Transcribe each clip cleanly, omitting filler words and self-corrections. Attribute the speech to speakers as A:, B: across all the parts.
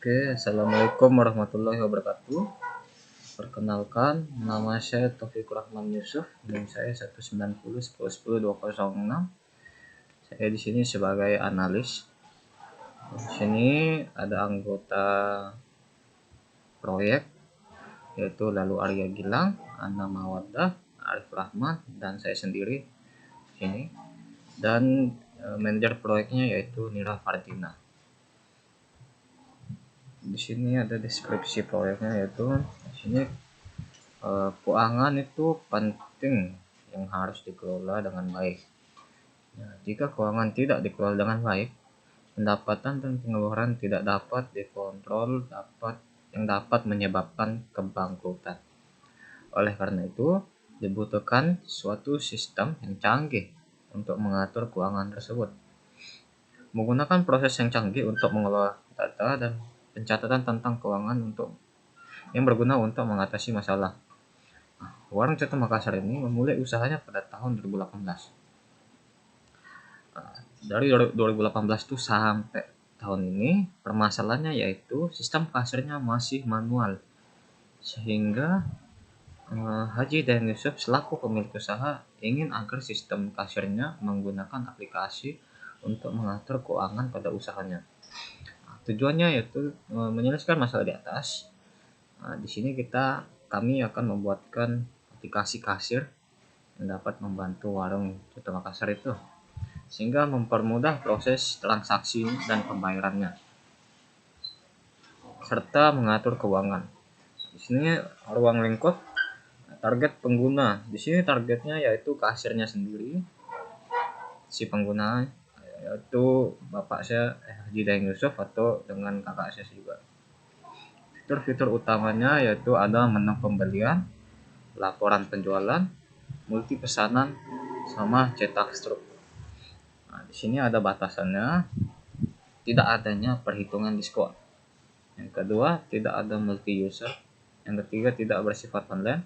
A: Oke, assalamualaikum warahmatullahi wabarakatuh. Perkenalkan, nama saya Taufikur Rahman Yusuf dan saya 190 10 10 206. Saya di sini sebagai analis. Di sini ada anggota proyek yaitu Lalu Arya Gilang, Anna Mawaddah, Arif Rahman, dan saya sendiri di sini. Dan manajer proyeknya yaitu Nira Fardina. Di sini ada deskripsi proyeknya, yaitu di sini keuangan itu penting yang harus dikelola dengan baik. Nah, jika keuangan tidak dikelola dengan baik, pendapatan dan pengeluaran tidak dapat dikontrol, yang dapat menyebabkan kebangkrutan. Oleh karena itu, dibutuhkan suatu sistem yang canggih untuk mengatur keuangan tersebut. Menggunakan proses yang canggih untuk mengelola data dan pencatatan tentang keuangan yang berguna untuk mengatasi masalah. Warung Coto Makassar ini memulai usahanya pada tahun 2018. Dari 2018 itu sampai tahun ini, permasalahannya yaitu sistem kasirnya masih manual. Sehingga Haji Dayan Yusuf selaku pemilik usaha ingin agar sistem kasirnya menggunakan aplikasi untuk mengatur keuangan pada usahanya. Tujuannya yaitu menyelesaikan masalah di atas. Di sini kami akan membuatkan aplikasi kasir yang dapat membantu warung Coto Makassar itu, sehingga mempermudah proses transaksi dan pembayarannya, serta mengatur keuangan. Di sini ruang lingkup target pengguna. Di sini targetnya yaitu kasirnya sendiri, si pengguna yaitu bapak saya Haji Dayan Yusuf atau dengan kakak saya juga. Fitur-fitur utamanya yaitu ada menu pembelian, laporan penjualan, multi pesanan, sama cetak struk. Di sini ada batasannya, tidak adanya perhitungan diskon. Yang kedua, tidak ada multi user. Yang ketiga, tidak bersifat online.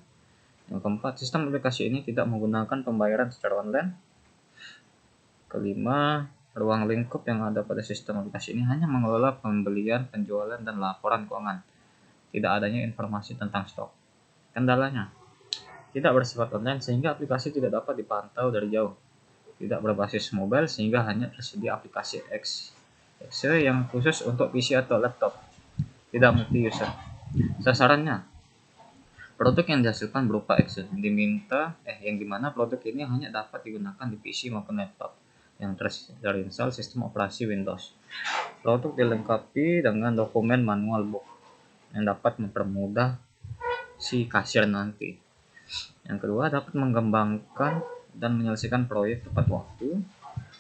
A: Yang keempat, sistem aplikasi ini tidak menggunakan pembayaran secara online. Kelima, ruang lingkup yang ada pada sistem aplikasi ini hanya mengelola pembelian, penjualan, dan laporan keuangan. Tidak adanya informasi tentang stok. Kendalanya, tidak bersifat online sehingga aplikasi tidak dapat dipantau dari jauh. Tidak berbasis mobile sehingga hanya tersedia aplikasi Excel yang khusus untuk PC atau laptop. Tidak multi user. Sasarannya, produk yang dihasilkan berupa Excel yang dimana produk ini hanya dapat digunakan di PC maupun laptop yang terinstall sistem operasi Windows. Produk dilengkapi dengan dokumen manual book yang dapat mempermudah si kasir nanti. Yang kedua, dapat mengembangkan dan menyelesaikan proyek tepat waktu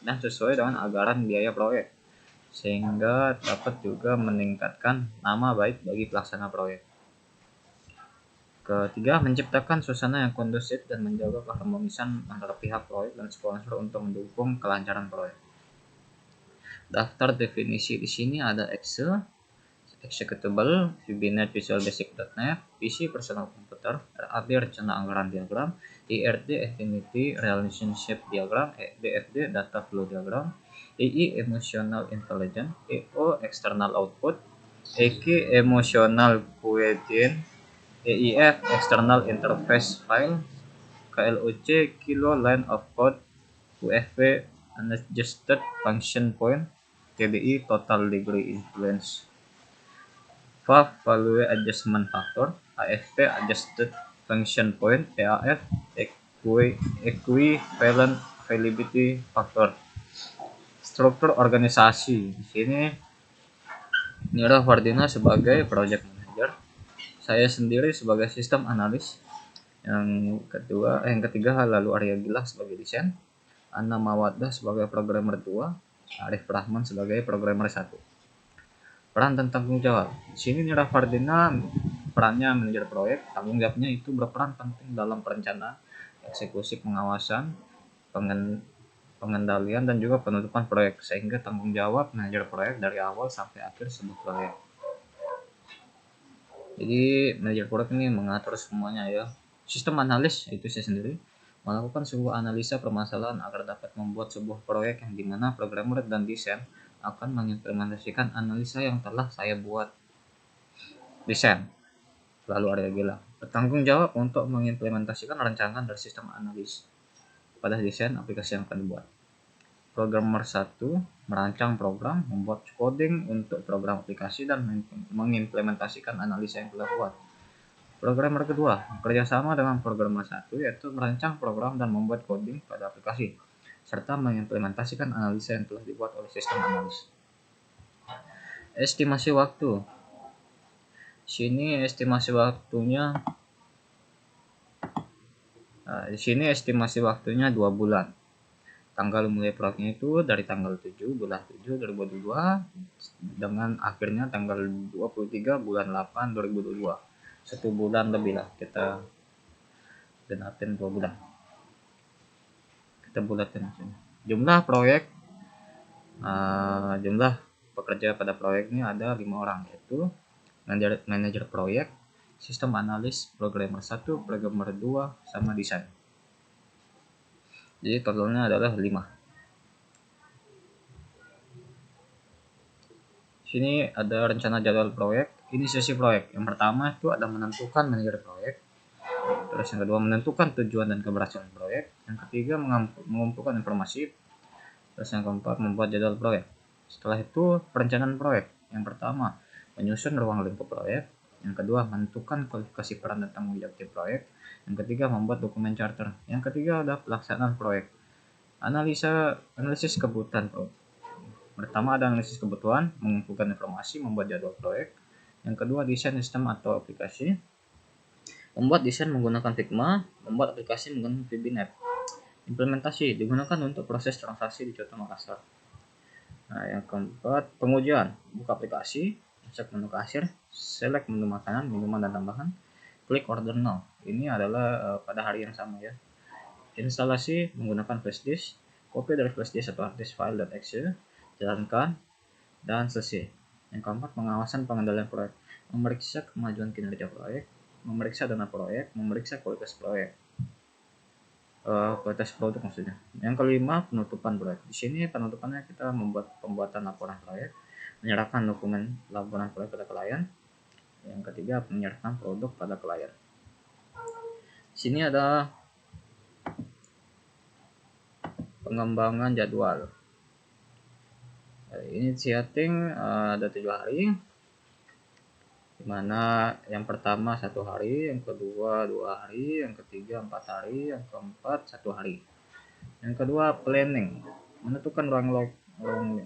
A: dan sesuai dengan anggaran biaya proyek, sehingga dapat juga meningkatkan nama baik bagi pelaksana proyek. Ketiga, menciptakan suasana yang kondusif dan menjaga keharmonisan antara pihak proyek dan sponsor untuk mendukung kelancaran proyek. Daftar definisi di sini ada Excel, Executable, VBNet Visual Basic.NET, PC Personal Computer, RAD Rencana Anggaran Diagram, IRD Affinity Relationship Diagram, DFD Data Flow Diagram, EI Emotional Intelligence, EO External Output, EQ Emotional Quotient, EIF External Interface File, KLOC Kilo Line of Code, UFP Unadjusted Function Point, TDI Total Degree Influence, FAF Value Adjustment Factor, AFP Adjusted Function Point, EAF Equivalent Availability Factor. Struktur organisasi di sini Nira Fardina sebagai project manager, saya sendiri sebagai sistem analis. Yang ketiga Lalu Arya Gilang sebagai desain, Anna Mawaddah sebagai programmer 2, Arif Rahman sebagai programmer 1. Peran dan tanggung jawab. Di sini Nira Fardina perannya manajer proyek, tanggung jawabnya itu berperan penting dalam perencanaan, eksekusi, pengawasan, pengendalian dan juga penutupan proyek, sehingga tanggung jawab manajer proyek dari awal sampai akhir sebuah proyek. Jadi manajer proyek ini mengatur semuanya ya. Sistem analis itu saya sendiri melakukan sebuah analisa permasalahan agar dapat membuat sebuah proyek yang dimana programmer dan desain akan mengimplementasikan analisa yang telah saya buat. desain. Lalu ada yang bilang bertanggung jawab untuk mengimplementasikan rancangan dari sistem analis pada desain aplikasi yang akan dibuat. Programmer 1 merancang program, membuat coding untuk program aplikasi dan mengimplementasikan analisa yang telah buat. Programmer kedua bekerjasama dengan programmer 1 yaitu merancang program dan membuat coding pada aplikasi serta mengimplementasikan analisa yang telah dibuat oleh sistem analis. Estimasi waktu. Di sini estimasi waktunya 2 bulan. Tanggal mulai proyeknya itu dari tanggal 7 bulan 7 2022 dengan akhirnya tanggal 23 bulan 8 2022. 1 bulan lebih lah kita genatin 2 bulan. Kita bulatin sini. Jumlah pekerja pada proyek ini ada 5 orang, yaitu manajer proyek, sistem analis, programmer 1, programmer 2, sama desain. Jadi totalnya adalah 5. Sini ada rencana jadwal proyek, inisiasi proyek. Yang pertama itu ada menentukan manajer proyek. Terus yang kedua menentukan tujuan dan keberhasilan proyek. Yang ketiga mengumpulkan informasi. Terus yang keempat membuat jadwal proyek. Setelah itu perencanaan proyek. Yang pertama menyusun ruang lingkup proyek. Yang kedua menentukan kualifikasi peran dan tanggung jawab tim proyek. Yang ketiga membuat dokumen charter. Yang ketiga ada pelaksanaan proyek. Analisis kebutuhan proyek. Pertama ada analisis kebutuhan, mengumpulkan informasi, membuat jadwal proyek. Yang kedua desain sistem atau aplikasi. Membuat desain menggunakan Figma, membuat aplikasi menggunakan VB.NET. Implementasi digunakan untuk proses transaksi di Contoh Makassar. Nah, yang keempat pengujian, buka aplikasi, masuk menu kasir, select menu makanan, minuman dan tambahan, klik order now. Ini adalah pada hari yang sama ya. Instalasi menggunakan flash disk, copy dari flash disk atau hard disk file .exe, jalankan, dan selesai. Yang keempat pengawasan pengendalian proyek, memeriksa kemajuan kinerja proyek, memeriksa dana proyek, memeriksa kualitas proyek. Kualitas produk maksudnya. Yang kelima penutupan proyek. Di sini penutupannya kita membuat pembuatan laporan proyek, menyerahkan dokumen laporan proyek pada klien. Yang ketiga menyerahkan produk pada klien. Di sini ada pengembangan jadwal. Ini setting ada 7 hari. Dimana yang pertama 1 hari, yang kedua 2 hari, yang ketiga 4 hari, yang keempat 1 hari. Yang kedua planning, menentukan ruang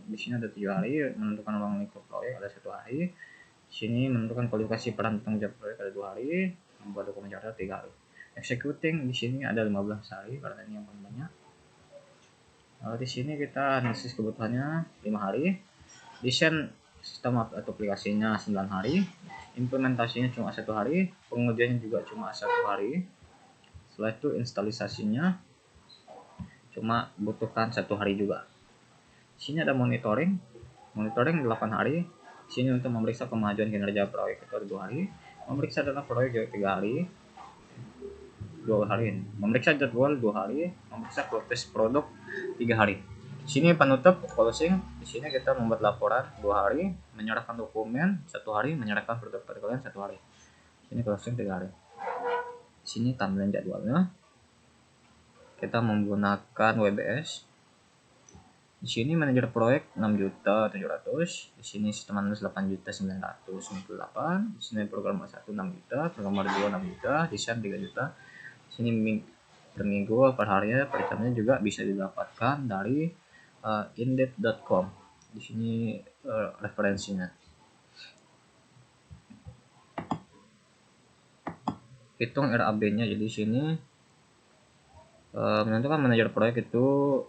A: di sini ada 7 hari, menentukan ruang lingkup proyek ada 1 hari. Di sini menentukan kualifikasi peran tanggung jawab proyek ada 2 hari, membuat dokumen charter 3 hari. Executing di sini ada 15 hari karena ini yang paling banyak. Di sini kita analisis kebutuhannya 5 hari, desain sistem atau aplikasinya 9 hari, implementasinya cuma 1 hari, pengujiannya juga cuma 1 hari. Setelah itu instalisasinya cuma butuhkan 1 hari juga. Di sini ada monitoring 8 hari. Di sini untuk memeriksa kemajuan kinerja proyek itu ada 2 hari, memeriksa dana proyek juga 3 hari. 2 hari, memeriksa jadwal 2 hari, memeriksa kualitas produk 3 hari. Di sini penutup closing. Di sini kita membuat laporan 2 hari, menyerahkan dokumen 1 hari, menyerahkan produk pada klien 1 hari. Di sini closing 3 hari. Di sini tampilan jadwalnya. Kita menggunakan WBS. Di sini manajer proyek 6.700.000. Di sini sistem analis 8.998.000. Di sini programmer 1 6 juta, programmer 2 6 juta, desain 3 juta. Di sini per minggu per harinya per jamnya juga bisa didapatkan dari indeed.com. Di sini referensinya. Hitung RAB-nya. Jadi di sini menentukan manajer proyek itu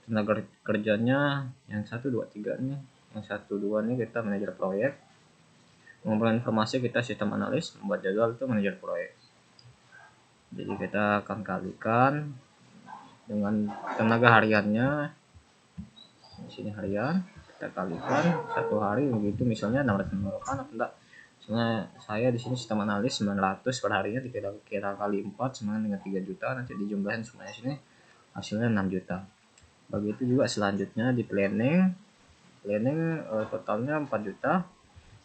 A: tenaga kerjanya yang 1 2 3 nih. Yang 1 2 nih kita manajer proyek. Mengumpulkan informasi kita sistem analis, membuat jadwal itu manajer proyek. Jadi kita akan kalikan dengan tenaga hariannya. Di sini harian kita kalikan 1 hari begitu, misalnya 650 atau enggak. Misalnya saya di sini sistem analis 900 per harinya dikira kali 4 sama dengan 3 juta, nanti dijumlahin semuanya sini hasilnya 6 juta. Begitu juga selanjutnya di planning totalnya 4 juta.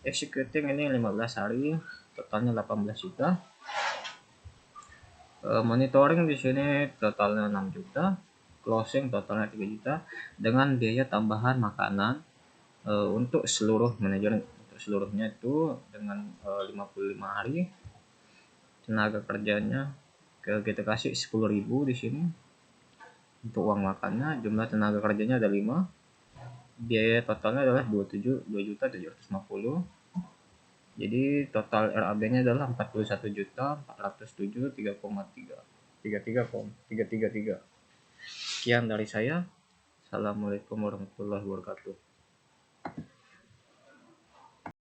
A: executing ini 15 hari, totalnya 18 juta. Monitoring di sini totalnya 6 juta, closing totalnya 3 juta dengan biaya tambahan makanan untuk seluruh manajer, untuk seluruhnya itu dengan 55 hari. Tenaga kerjanya kita kasih 10.000 di sini untuk uang makannya. Jumlah tenaga kerjanya ada 5. Biaya totalnya adalah 2.750.000. Jadi total RAB-nya adalah 41.407.3,333. Sekian dari saya. Assalamualaikum warahmatullahi wabarakatuh.